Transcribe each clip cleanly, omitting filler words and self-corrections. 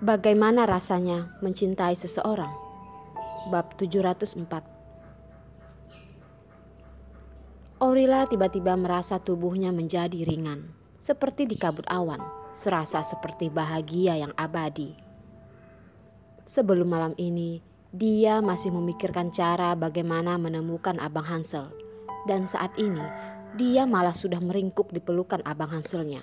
Bagaimana rasanya mencintai seseorang? Bab 704. Orila tiba-tiba merasa tubuhnya menjadi ringan, seperti dikabut awan, serasa seperti bahagia yang abadi. Sebelum malam ini, dia masih memikirkan cara bagaimana menemukan Abang Hansel, dan saat ini dia malah sudah meringkuk di pelukan Abang Hanselnya.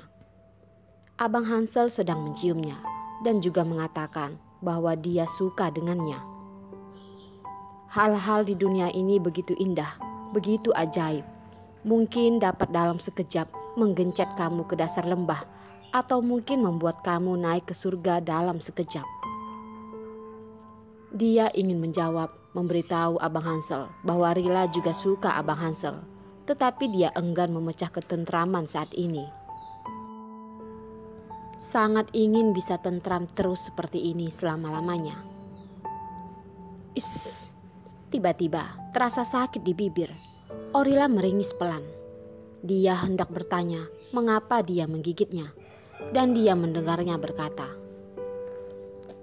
Abang Hansel sedang menciumnya dan juga mengatakan bahwa dia suka dengannya. Hal-hal di dunia ini begitu indah, begitu ajaib. Mungkin dapat dalam sekejap menggencet kamu ke dasar lembah, atau mungkin membuat kamu naik ke surga dalam sekejap. Dia ingin menjawab, memberitahu Abang Hansel bahwa Rila juga suka Abang Hansel, tetapi dia enggan memecah ketentraman saat ini. Sangat ingin bisa tentram terus seperti ini selama-lamanya. Tiba-tiba terasa sakit di bibir. Orila meringis pelan. Dia hendak bertanya mengapa dia menggigitnya, dan dia mendengarnya berkata,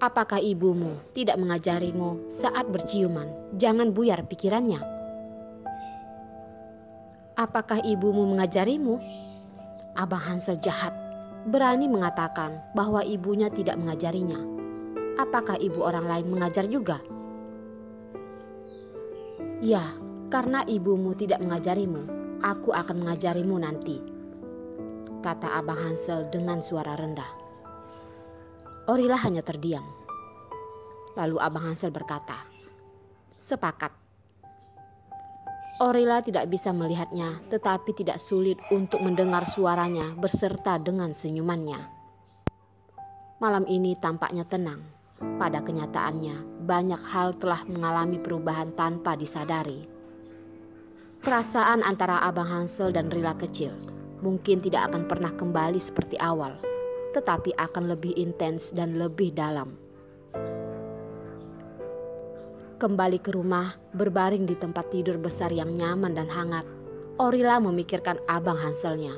"Apakah ibumu tidak mengajarimu saat berciuman jangan buyar pikirannya?" "Apakah ibumu mengajarimu?" Abang Hansel jahat, berani mengatakan bahwa ibunya tidak mengajarinya. Apakah ibu orang lain mengajar juga? "Ya, karena ibumu tidak mengajarimu, aku akan mengajarimu nanti," kata Abang Hansel dengan suara rendah. Orila hanya terdiam. Lalu Abang Hansel berkata, "Sepakat." Orila tidak bisa melihatnya, tetapi tidak sulit untuk mendengar suaranya beserta dengan senyumannya. Malam ini tampaknya tenang. Pada kenyataannya, banyak hal telah mengalami perubahan tanpa disadari. Perasaan antara Abang Hansel dan Rila kecil mungkin tidak akan pernah kembali seperti awal, tetapi akan lebih intens dan lebih dalam. Kembali ke rumah, berbaring di tempat tidur besar yang nyaman dan hangat, Orila memikirkan Abang Hanselnya,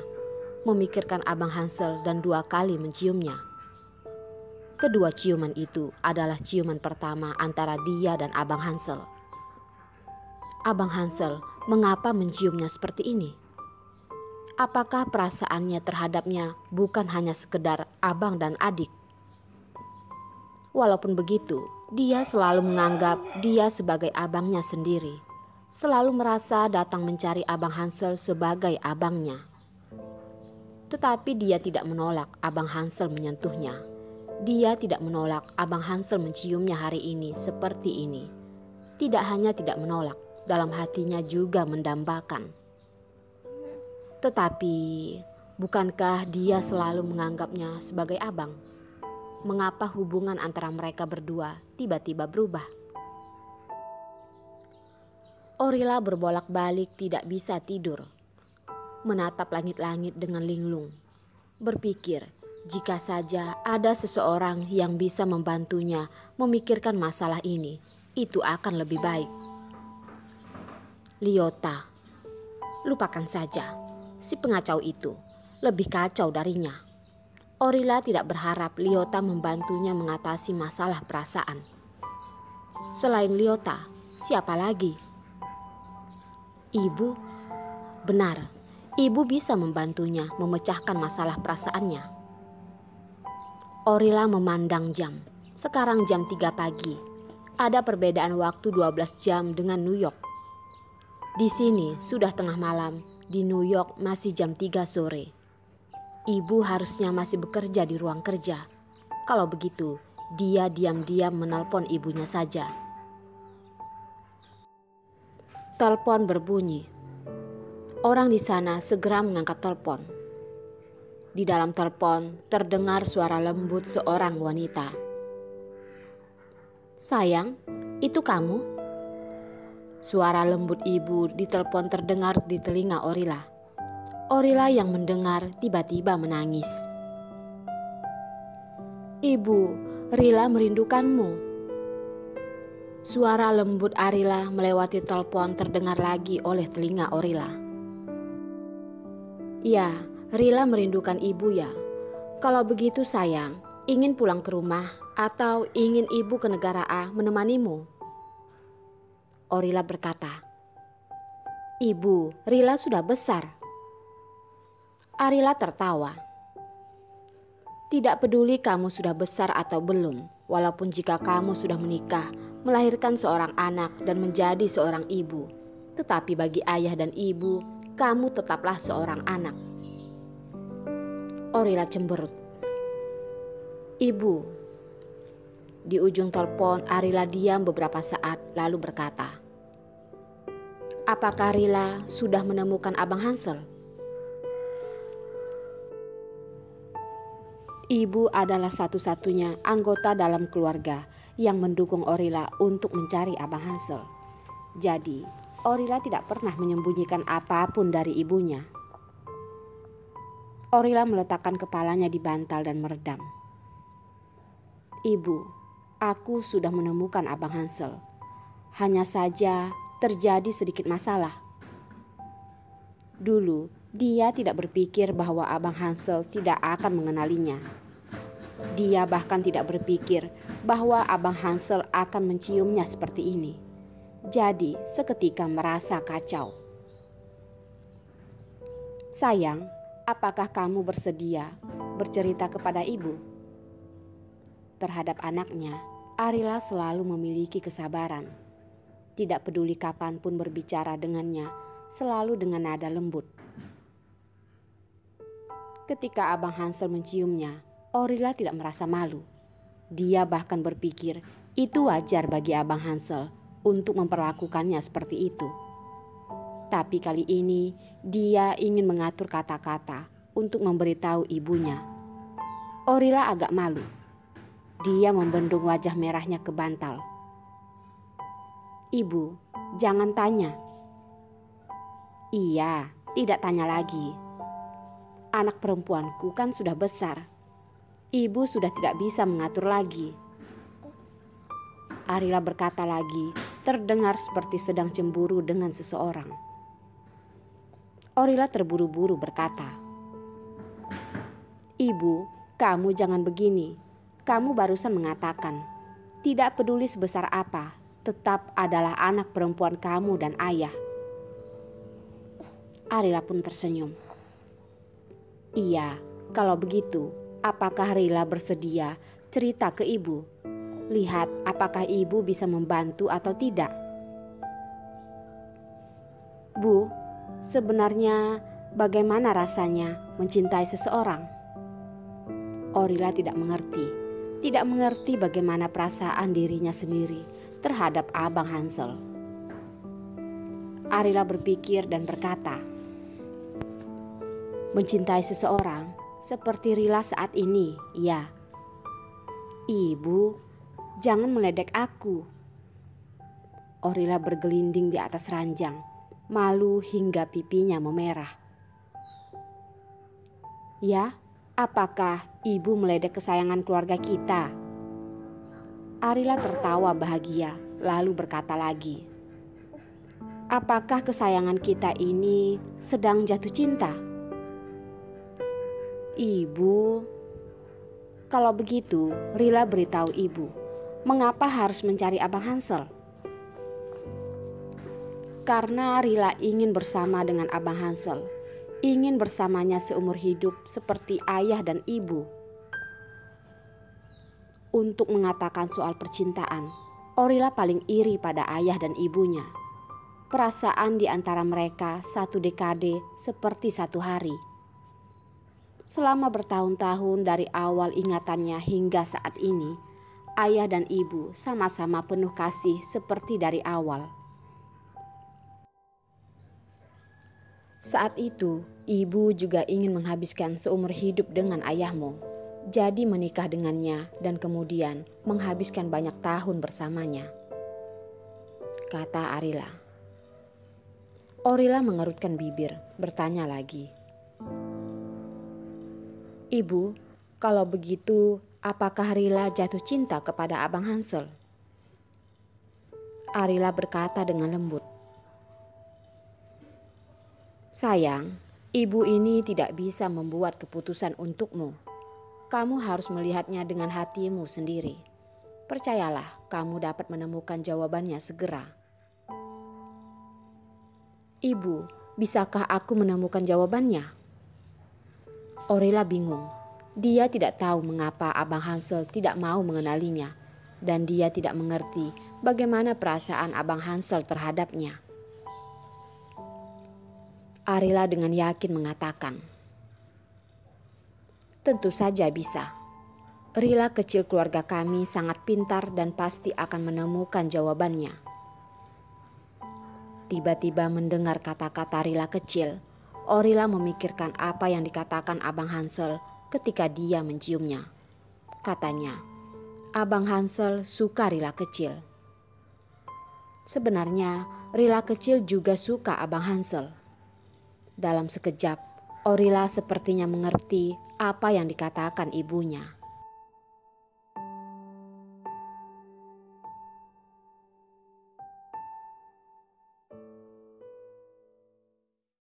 memikirkan Abang Hansel dan 2 kali menciumnya. Kedua ciuman itu adalah ciuman pertama antara dia dan Abang Hansel. Abang Hansel mengapa menciumnya seperti ini? Apakah perasaannya terhadapnya bukan hanya sekedar abang dan adik? Walaupun begitu, dia selalu menganggap dia sebagai abangnya sendiri. Selalu merasa datang mencari Abang Hansel sebagai abangnya. Tetapi dia tidak menolak Abang Hansel menyentuhnya. Dia tidak menolak Abang Hansel menciumnya hari ini seperti ini. Tidak hanya tidak menolak, dalam hatinya juga mendambakan. Tetapi, bukankah dia selalu menganggapnya sebagai abang? Mengapa hubungan antara mereka berdua tiba-tiba berubah? Orila berbolak-balik tidak bisa tidur. Menatap langit-langit dengan linglung. Berpikir, jika saja ada seseorang yang bisa membantunya memikirkan masalah ini, itu akan lebih baik. Liota, lupakan saja. Si pengacau itu lebih kacau darinya. Orila tidak berharap Liota membantunya mengatasi masalah perasaan. Selain Liota, siapa lagi? Ibu? Benar, ibu bisa membantunya memecahkan masalah perasaannya. Orila memandang jam. Sekarang jam 3 pagi. Ada perbedaan waktu 12 jam dengan New York. Di sini sudah tengah malam, di New York masih jam 3 sore. Ibu harusnya masih bekerja di ruang kerja. Kalau begitu, dia diam-diam menelpon ibunya saja. Telepon berbunyi. Orang di sana segera mengangkat telepon. Di dalam telepon terdengar suara lembut seorang wanita. "Sayang, itu kamu?" Suara lembut ibu di telepon terdengar di telinga Orila. Orila yang mendengar tiba-tiba menangis. "Ibu, Rila merindukanmu." Suara lembut Arila melewati telepon terdengar lagi oleh telinga Orila. "Ya, Rila merindukan ibu ya. Kalau begitu sayang, Ingin pulang ke rumah atau ingin ibu ke negara A menemanimu? Orila berkata, Ibu, Rila sudah besar. Arila tertawa. Tidak peduli kamu sudah besar atau belum, walaupun jika kamu sudah menikah, melahirkan seorang anak dan menjadi seorang ibu. Tetapi bagi ayah dan ibu, kamu tetaplah seorang anak. Orila cemberut. Ibu. Di ujung telepon, Arila diam beberapa saat lalu berkata, apakah Rila sudah menemukan Abang Hansel? Ibu adalah satu-satunya anggota dalam keluarga yang mendukung Orila untuk mencari Abang Hansel. Jadi, Orila tidak pernah menyembunyikan apapun dari ibunya. Orila meletakkan kepalanya di bantal dan meredam. Ibu, aku sudah menemukan Abang Hansel. Hanya saja terjadi sedikit masalah. Dulu, dia tidak berpikir bahwa Abang Hansel tidak akan mengenalinya. Dia bahkan tidak berpikir bahwa Abang Hansel akan menciumnya seperti ini. Jadi, seketika merasa kacau. Sayang, apakah kamu bersedia bercerita kepada ibu? Terhadap anaknya, Arila selalu memiliki kesabaran. Tidak peduli kapanpun berbicara dengannya, selalu dengan nada lembut. Ketika Abang Hansel menciumnya, Orila tidak merasa malu. Dia bahkan berpikir itu wajar bagi Abang Hansel untuk memperlakukannya seperti itu. Tapi kali ini dia ingin mengatur kata-kata untuk memberitahu ibunya. Orila agak malu. Dia membendung wajah merahnya ke bantal. Ibu, jangan tanya. Iya, tidak tanya lagi. Anak perempuanku kan sudah besar. Ibu sudah tidak bisa mengatur lagi. Arila berkata lagi, terdengar seperti sedang cemburu dengan seseorang. Orila terburu-buru berkata, Ibu, kamu jangan begini. Kamu barusan mengatakan, tidak peduli sebesar apa, tetap adalah anak perempuan kamu dan ayah. Arila pun tersenyum. Iya, kalau begitu, apakah Rila bersedia cerita ke ibu? Lihat apakah ibu bisa membantu atau tidak. Bu, sebenarnya bagaimana rasanya mencintai seseorang? Orila tidak mengerti bagaimana perasaan dirinya sendiri terhadap Abang Hansel. Arila berpikir dan berkata, mencintai seseorang seperti Rila saat ini, ya. Ibu, jangan meledek aku. Orila bergelinding di atas ranjang, malu hingga pipinya memerah. Ya, apakah ibu meledek kesayangan keluarga kita? Arila tertawa bahagia, lalu berkata lagi, apakah kesayangan kita ini sedang jatuh cinta? Ibu, kalau begitu Rila beritahu ibu, mengapa harus mencari Abang Hansel? Karena Rila ingin bersama dengan Abang Hansel, ingin bersamanya seumur hidup seperti ayah dan ibu. Untuk mengatakan soal percintaan, Orila paling iri pada ayah dan ibunya. Perasaan di antara mereka 1 dekade seperti 1 hari. Selama bertahun-tahun dari awal ingatannya hingga saat ini, ayah dan ibu sama-sama penuh kasih seperti dari awal. Saat itu, ibu juga ingin menghabiskan seumur hidup dengan ayahmu. Jadi menikah dengannya dan kemudian menghabiskan banyak tahun bersamanya, kata Arila. Orila mengerutkan bibir, bertanya lagi. Ibu, kalau begitu apakah Rila jatuh cinta kepada Abang Hansel? Arila berkata dengan lembut. Sayang, ibu ini tidak bisa membuat keputusan untukmu. Kamu harus melihatnya dengan hatimu sendiri. Percayalah, kamu dapat menemukan jawabannya segera. Ibu, bisakah aku menemukan jawabannya? Orila bingung. Dia tidak tahu mengapa Abang Hansel tidak mau mengenalinya, dan dia tidak mengerti bagaimana perasaan Abang Hansel terhadapnya. Arila dengan yakin mengatakan, "Tentu saja bisa. Rila kecil keluarga kami sangat pintar dan pasti akan menemukan jawabannya." Tiba-tiba mendengar kata-kata Rila kecil, Orila memikirkan apa yang dikatakan Abang Hansel ketika dia menciumnya. Katanya, Abang Hansel suka Rila kecil. Sebenarnya, Rila kecil juga suka Abang Hansel. Dalam sekejap, Orila sepertinya mengerti apa yang dikatakan ibunya.